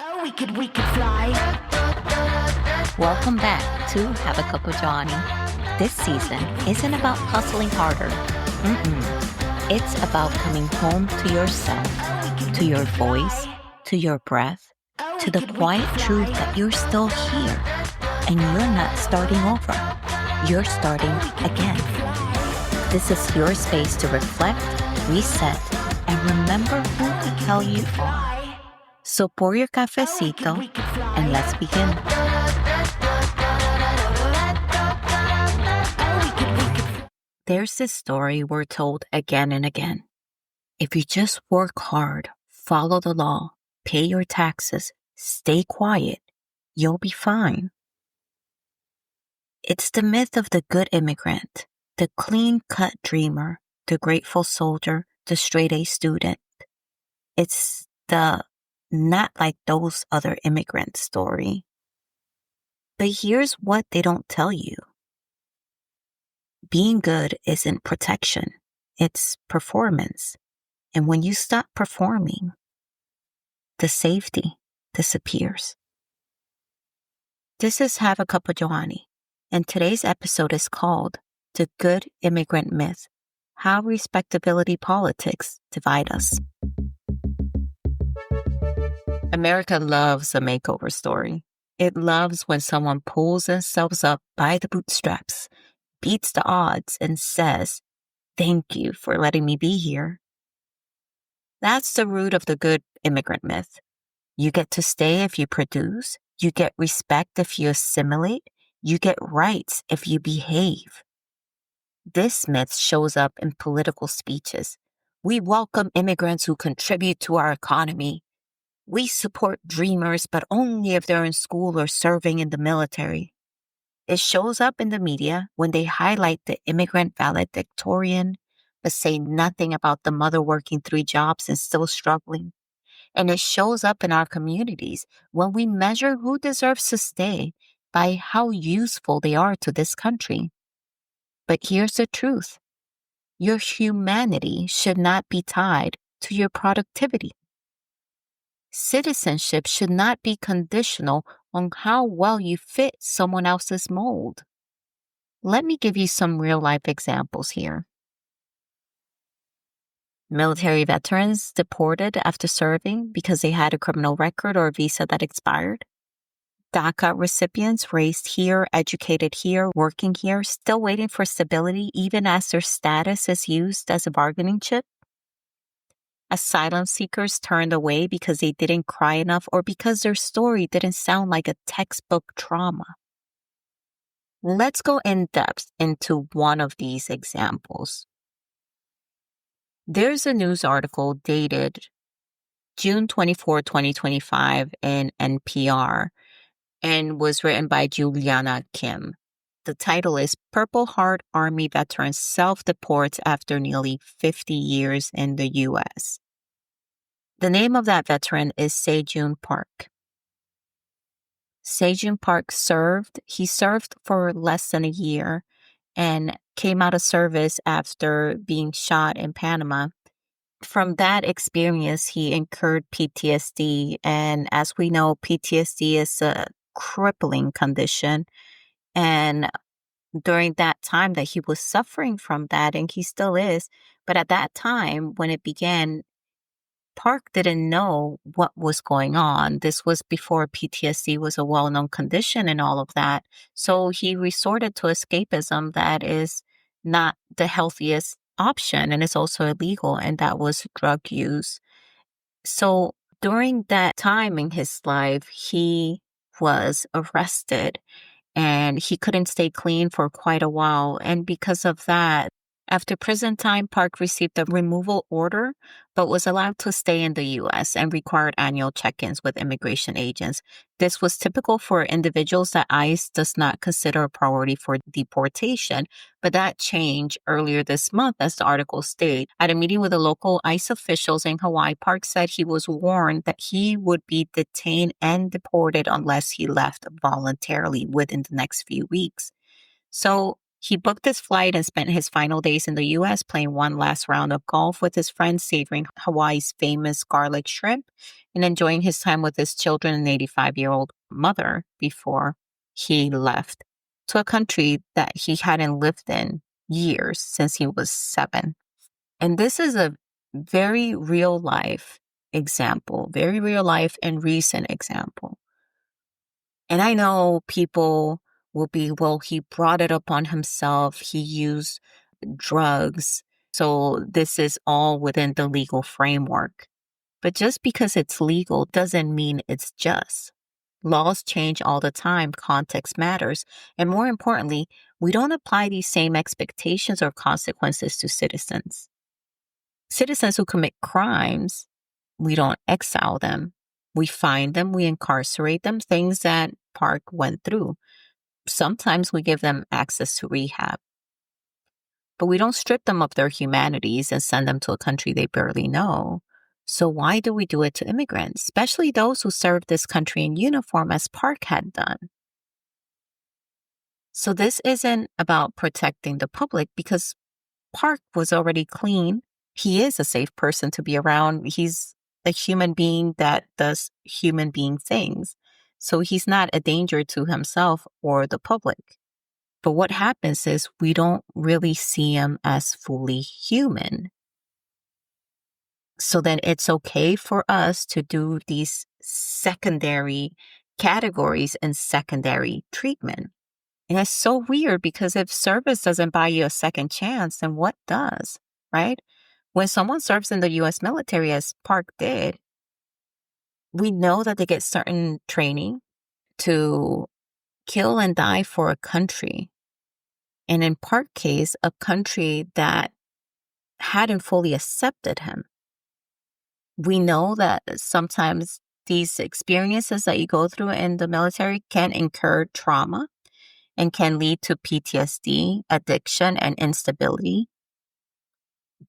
Oh, we could fly. Welcome back to Have a Cup of Johnny. This season isn't about hustling harder. It's about coming home to yourself, to your voice, to your breath, to the quiet truth that you're still here and you're not starting over. You're starting again. This is your space to reflect, reset, and remember who the hell you are. So pour your cafecito and let's begin. There's this story we're told again and again. If you just work hard, follow the law, pay your taxes, stay quiet, you'll be fine. It's the myth of the good immigrant, the clean-cut dreamer, the grateful soldier, the straight-A student. It's the not like those other immigrants story. But here's what they don't tell you. Being good isn't protection. It's performance. And when you stop performing, the safety disappears. This is Have a Cup of Johnny, and today's episode is called The Good Immigrant Myth, How Respectability Politics Divide Us. America loves a makeover story. It loves when someone pulls themselves up by the bootstraps, beats the odds, and says, "Thank you for letting me be here." That's the root of the good immigrant myth. You get to stay if you produce. You get respect if you assimilate. You get rights if you behave. This myth shows up in political speeches. We welcome immigrants who contribute to our economy. We support dreamers, but only if they're in school or serving in the military. It shows up in the media when they highlight the immigrant valedictorian, but say nothing about the mother working 3 jobs and still struggling. And it shows up in our communities when we measure who deserves to stay by how useful they are to this country. But here's the truth. Your humanity should not be tied to your productivity. Citizenship should not be conditional on how well you fit someone else's mold. Let me give you some real-life examples here. Military veterans deported after serving because they had a criminal record or a visa that expired. DACA recipients raised here, educated here, working here, still waiting for stability even as their status is used as a bargaining chip. Asylum seekers turned away because they didn't cry enough or because their story didn't sound like a textbook trauma. Let's go in depth into one of these examples. There's a news article dated June 24, 2025 in NPR and was written by Juliana Kim. The title is Purple Heart Army Veterans Self-Deports After Nearly 50 Years in the U.S. The name of that veteran is Sejun Park. Sejun Park served for less than a year and came out of service after being shot in Panama. From that experience, he incurred PTSD. And as we know, PTSD is a crippling condition. And during that time that he was suffering from that, and he still is, but at that time when it began, Park didn't know what was going on. This was before PTSD was a well-known condition and all of that. So he resorted to escapism that is not the healthiest option, and it's also illegal, and that was drug use. So during that time in his life, he was arrested and he couldn't stay clean for quite a while. And because of that, after prison time, Park received a removal order, but was allowed to stay in the U.S. and required annual check-ins with immigration agents. This was typical for individuals that ICE does not consider a priority for deportation, but that changed earlier this month, as the article stated. At a meeting with the local ICE officials in Hawaii, Park said he was warned that he would be detained and deported unless he left voluntarily within the next few weeks. So He booked his flight and spent his final days in the US playing one last round of golf with his friends, savoring Hawaii's famous garlic shrimp, and enjoying his time with his children and 85-year-old mother before he left to a country that he hadn't lived in years since he was 7. And this is a very real life example, very real life and recent example. And I know people will be, well, he brought it upon himself. He used drugs. So this is all within the legal framework. But just because it's legal doesn't mean it's just. Laws change all the time. Context matters. And more importantly, we don't apply these same expectations or consequences to citizens. Citizens who commit crimes, we don't exile them. We fine them, we incarcerate them, things that Park went through. Sometimes we give them access to rehab, but we don't strip them of their humanities and send them to a country they barely know. So why do we do it to immigrants, especially those who served this country in uniform as Park had done? So this isn't about protecting the public because Park was already clean. He is a safe person to be around. He's a human being that does human being things. So he's not a danger to himself or the public. But what happens is we don't really see him as fully human. So then it's okay for us to do these secondary categories and secondary treatment. And it's so weird because if service doesn't buy you a second chance, then what does, right? When someone serves in the U.S. military, as Park did, we know that they get certain training to kill and die for a country. And in Park's case, a country that hadn't fully accepted him. We know that sometimes these experiences that you go through in the military can incur trauma and can lead to PTSD, addiction, and instability.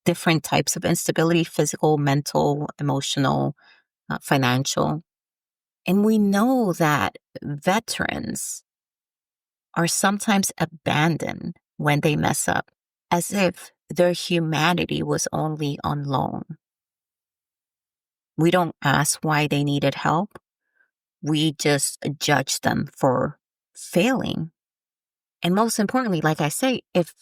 Different types of instability: physical, mental, emotional, financial. And we know that veterans are sometimes abandoned when they mess up, as if their humanity was only on loan. We don't ask why they needed help. We just judge them for failing. And most importantly, like I say, if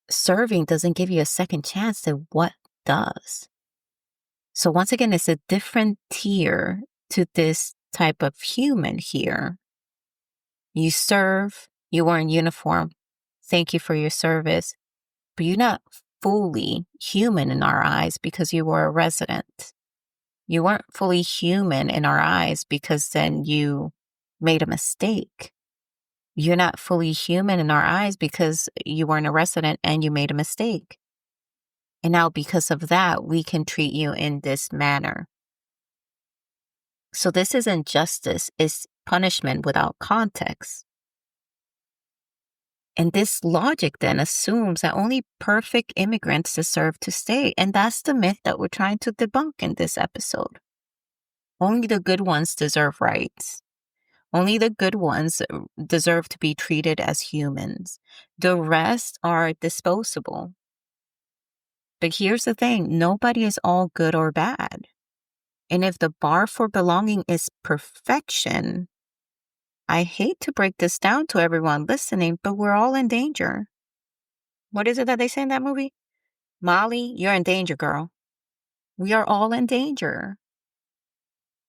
serving doesn't give you a second chance, then what does? So once again, it's a different tier to this type of human here. You serve, you were in uniform. Thank you for your service. But you're not fully human in our eyes because you were a resident. You weren't fully human in our eyes because then you made a mistake. You're not fully human in our eyes because you weren't a resident and you made a mistake. And now because of that, we can treat you in this manner. So this isn't justice, it's punishment without context. And this logic then assumes that only perfect immigrants deserve to stay. And that's the myth that we're trying to debunk in this episode. Only the good ones deserve rights. Only the good ones deserve to be treated as humans. The rest are disposable. But here's the thing, nobody is all good or bad. And if the bar for belonging is perfection, I hate to break this down to everyone listening, but we're all in danger. What is it that they say in that movie? Molly, you're in danger, girl. We are all in danger.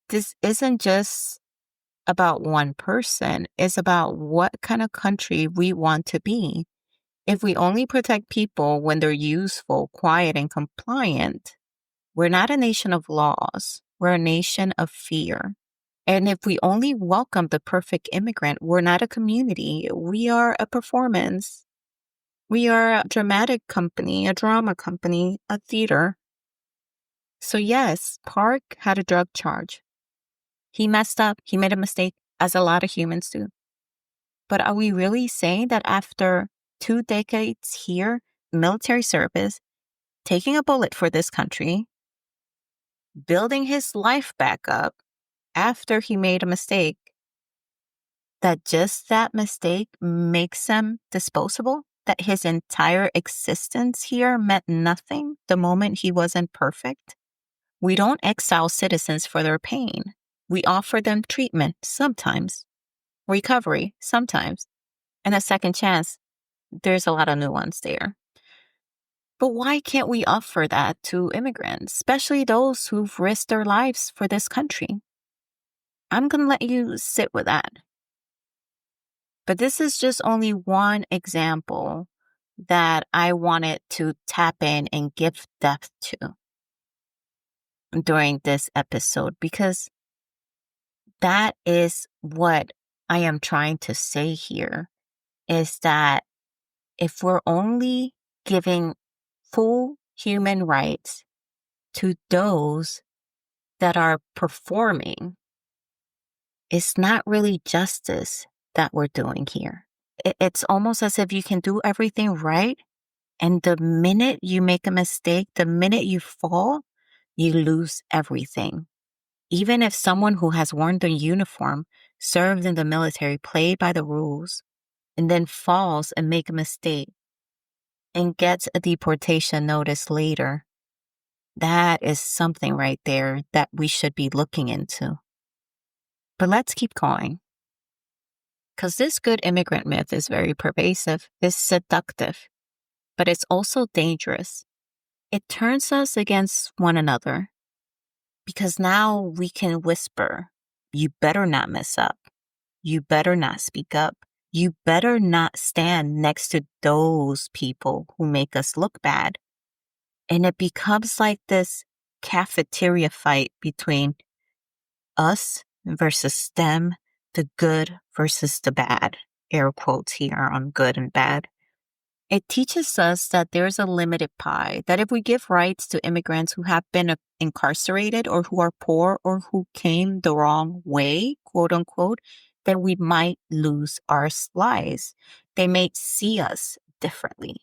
This isn't just about one person. It's about what kind of country we want to be. If we only protect people when they're useful, quiet, and compliant, we're not a nation of laws. We're a nation of fear. And if we only welcome the perfect immigrant, we're not a community. We are a performance. We are a dramatic company, a drama company, a theater. So yes, Park had a drug charge. He messed up. He made a mistake, as a lot of humans do. But are we really saying that after 2 decades here, military service, taking a bullet for this country, building his life back up after he made a mistake, that just that mistake makes him disposable? that his entire existence here meant nothing the moment he wasn't perfect? We don't exile citizens for their pain. We offer them treatment sometimes, recovery sometimes, and a second chance. There's a lot of nuance there. But why can't we offer that to immigrants, especially those who've risked their lives for this country? I'm going to let you sit with that. But this is just only one example that I wanted to tap in and give depth to during this episode, because that is what I am trying to say here, is that if we're only giving full human rights to those that are performing, it's not really justice that we're doing here. It's almost as if you can do everything right, and the minute you make a mistake, the minute you fall, you lose everything. Even if someone who has worn the uniform, served in the military, played by the rules, and then falls and make a mistake and gets a deportation notice later, that is something right there that we should be looking into. But let's keep going. Because this good immigrant myth is very pervasive, it's seductive, but it's also dangerous. It turns us against one another, because now we can whisper, you better not mess up. You better not speak up. You better not stand next to those people who make us look bad. And it becomes like this cafeteria fight between us versus them, the good versus the bad. Air quotes here on good and bad. It teaches us that there's a limited pie, that if we give rights to immigrants who have been incarcerated or who are poor or who came the wrong way, quote unquote, then we might lose our lives. They may see us differently.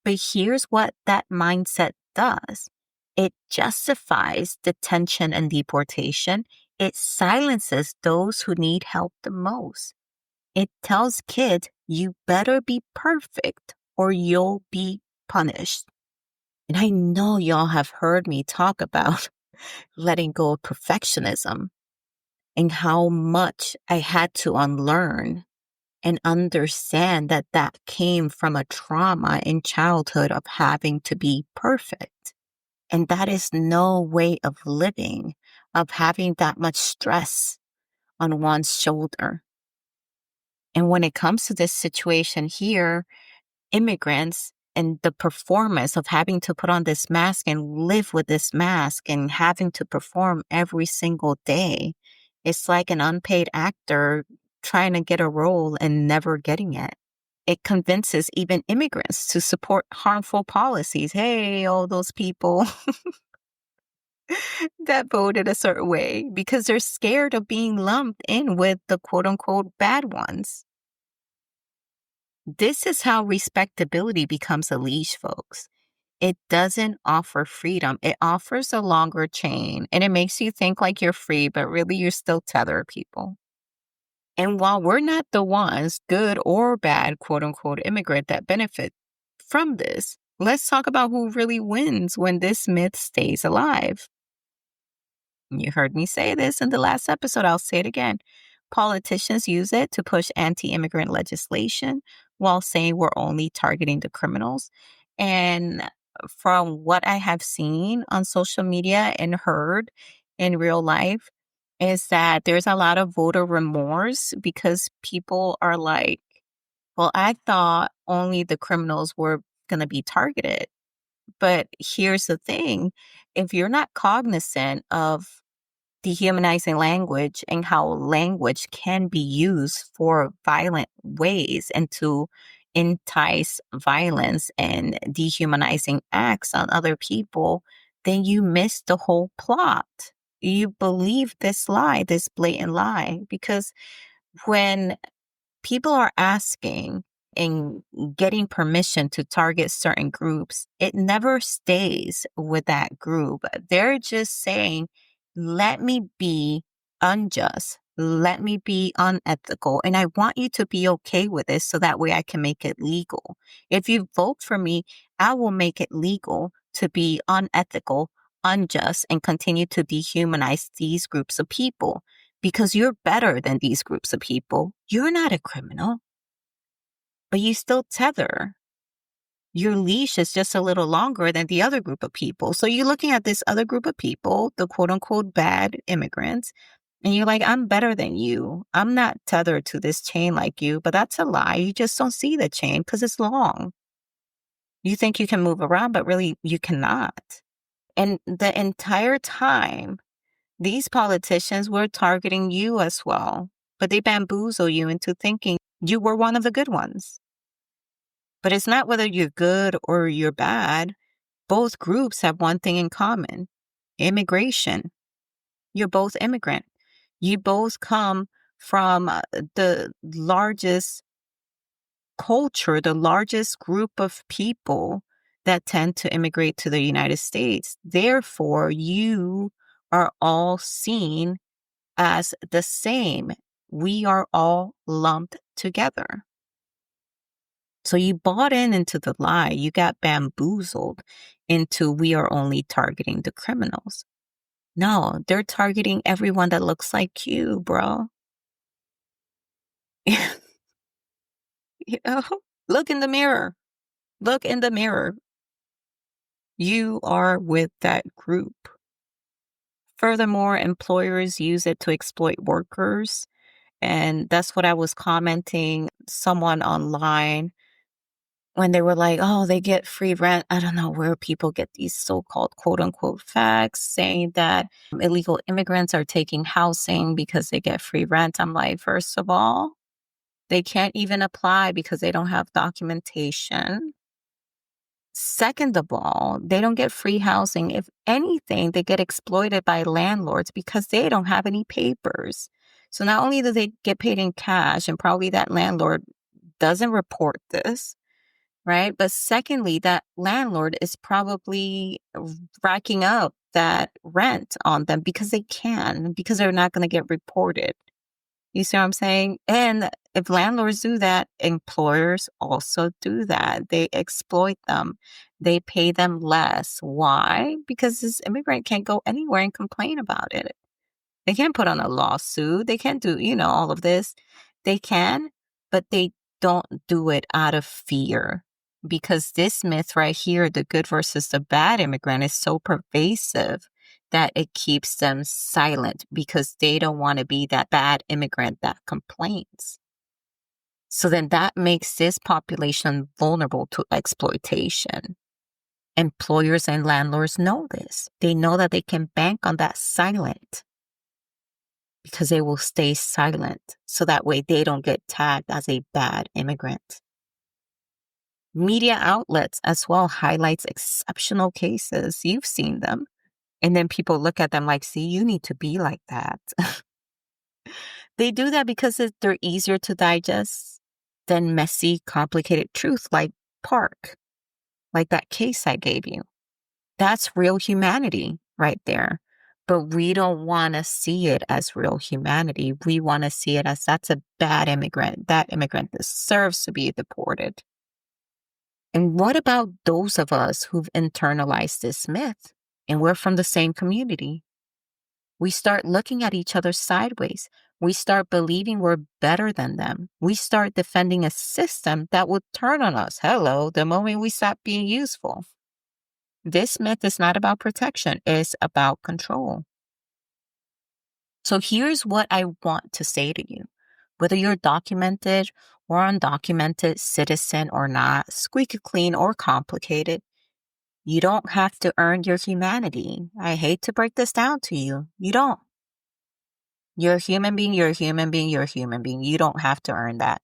But here's what that mindset does. It justifies detention and deportation. It silences those who need help the most. It tells kids, you better be perfect or you'll be punished. And I know y'all have heard me talk about letting go of perfectionism and how much I had to unlearn and understand that that came from a trauma in childhood of having to be perfect. And that is no way of living, of having that much stress on one's shoulder. And when it comes to this situation here, immigrants and the performance of having to put on this mask and live with this mask and having to perform every single day, it's like an unpaid actor trying to get a role and never getting it. It convinces even immigrants to support harmful policies. Hey, all those people that voted a certain way, because they're scared of being lumped in with the quote unquote bad ones. This is how respectability becomes a leash, folks. It doesn't offer freedom. It offers a longer chain, and it makes you think like you're free, but really you're still tethered people. And while we're not the ones, good or bad, quote unquote, immigrant that benefit from this, let's talk about who really wins when this myth stays alive. You heard me say this in the last episode. I'll say it again. Politicians use it to push anti-immigrant legislation while saying we're only targeting the criminals. And from what I have seen on social media and heard in real life, is that there's a lot of voter remorse, because people are like, well, I thought only the criminals were going to be targeted. But here's the thing. If you're not cognizant of dehumanizing language and how language can be used for violent ways and to entice violence and dehumanizing acts on other people, then you miss the whole plot. You believe this lie, this blatant lie, because when people are asking and getting permission to target certain groups, it never stays with that group. They're just saying, let me be unjust. Let me be unethical. And I want you to be okay with this so that way I can make it legal. If you vote for me, I will make it legal to be unethical, unjust, and continue to dehumanize these groups of people because you're better than these groups of people. You're not a criminal, but you still tether. Your leash is just a little longer than the other group of people. So you're looking at this other group of people, the quote unquote bad immigrants, and you're like, I'm better than you. I'm not tethered to this chain like you, but that's a lie. You just don't see the chain because it's long. You think you can move around, but really you cannot. And the entire time, these politicians were targeting you as well, but they bamboozle you into thinking you were one of the good ones. But it's not whether you're good or you're bad. Both groups have one thing in common: immigration. You're both immigrant. You both come from the largest culture, the largest group of people that tend to immigrate to the United States. Therefore, you are all seen as the same. We are all lumped together. So you bought into the lie. You got bamboozled into we are only targeting the criminals. No, they're targeting everyone that looks like you, bro. You know, look in the mirror. Look in the mirror. You are with that group. Furthermore, employers use it to exploit workers. And that's what I was commenting someone online when they were like, oh, they get free rent. I don't know where people get these so-called quote unquote facts saying that illegal immigrants are taking housing because they get free rent. I'm like, first of all, they can't even apply because they don't have documentation. Second of all, they don't get free housing. If anything, they get exploited by landlords because they don't have any papers. So not only do they get paid in cash, and probably that landlord doesn't report this, right? But secondly, that landlord is probably racking up that rent on them because they can, because they're not going to get reported. You see what I'm saying? And if landlords do that, employers also do that. They exploit them. They pay them less. Why? Because this immigrant can't go anywhere and complain about it. They can't put on a lawsuit. They can't do, all of this. They can, but they don't do it out of fear. Because this myth right here, the good versus the bad immigrant, is so pervasive that it keeps them silent because they don't want to be that bad immigrant that complains. So then that makes this population vulnerable to exploitation. Employers and landlords know this. They know that they can bank on that silent because they will stay silent. So that way they don't get tagged as a bad immigrant. Media outlets as well highlights exceptional cases. You've seen them. And then people look at them like, see, you need to be like that. They do that because they're easier to digest than messy, complicated truth like Park, like that case I gave you. That's real humanity right there. But we don't want to see it as real humanity. We want to see it as that's a bad immigrant. That immigrant deserves to be deported. And what about those of us who've internalized this myth and we're from the same community? We start looking at each other sideways. We start believing we're better than them. We start defending a system that would turn on us. Hello, the moment we stop being useful. This myth is not about protection. It's about control. So here's what I want to say to you. Whether you're documented or undocumented, citizen or not, squeaky clean or complicated, you don't have to earn your humanity. I hate to break this down to you. You don't. You're a human being, you're a human being, you're a human being. You don't have to earn that.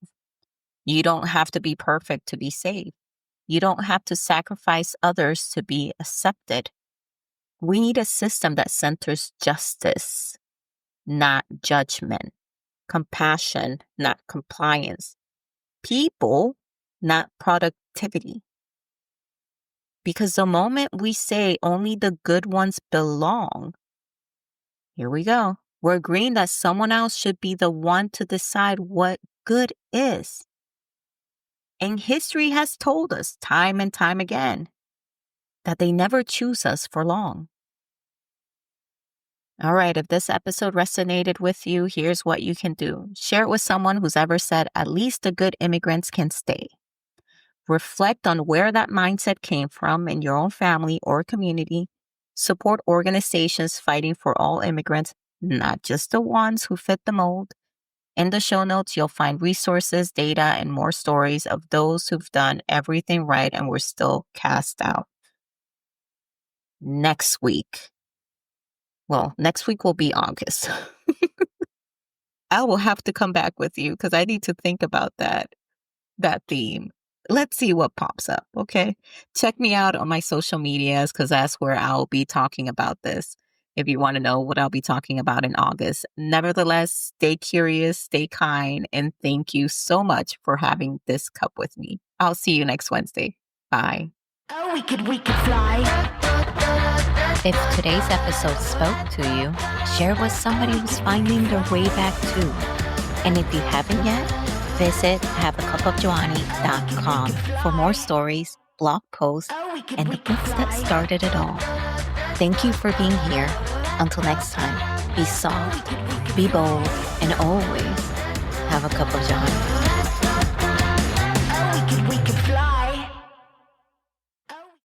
You don't have to be perfect to be saved. You don't have to sacrifice others to be accepted. We need a system that centers justice, not judgment, compassion, not compliance, people, not productivity. Because the moment we say only the good ones belong, here we go. We're agreeing that someone else should be the one to decide what good is. And history has told us time and time again that they never choose us for long. All right, if this episode resonated with you, here's what you can do. Share it with someone who's ever said, at least the good immigrants can stay. Reflect on where that mindset came from in your own family or community. Support organizations fighting for all immigrants, not just the ones who fit the mold. In the show notes, you'll find resources, data, and more stories of those who've done everything right and were still cast out. Next week will be August. I will have to come back with you because I need to think about that theme. Let's see what pops up, okay? Check me out on my social medias because that's where I'll be talking about this if you want to know what I'll be talking about in August. Nevertheless, stay curious, stay kind, and thank you so much for having this cup with me. I'll see you next Wednesday. Bye. Oh, we could fly. If today's episode spoke to you, share it with somebody who's finding their way back too. And if you haven't yet, visit haveacupofjohnny.com for more stories, blog posts, and the books that started it all. Thank you for being here. Until next time, be soft, be bold, and always have a cup of Johnny.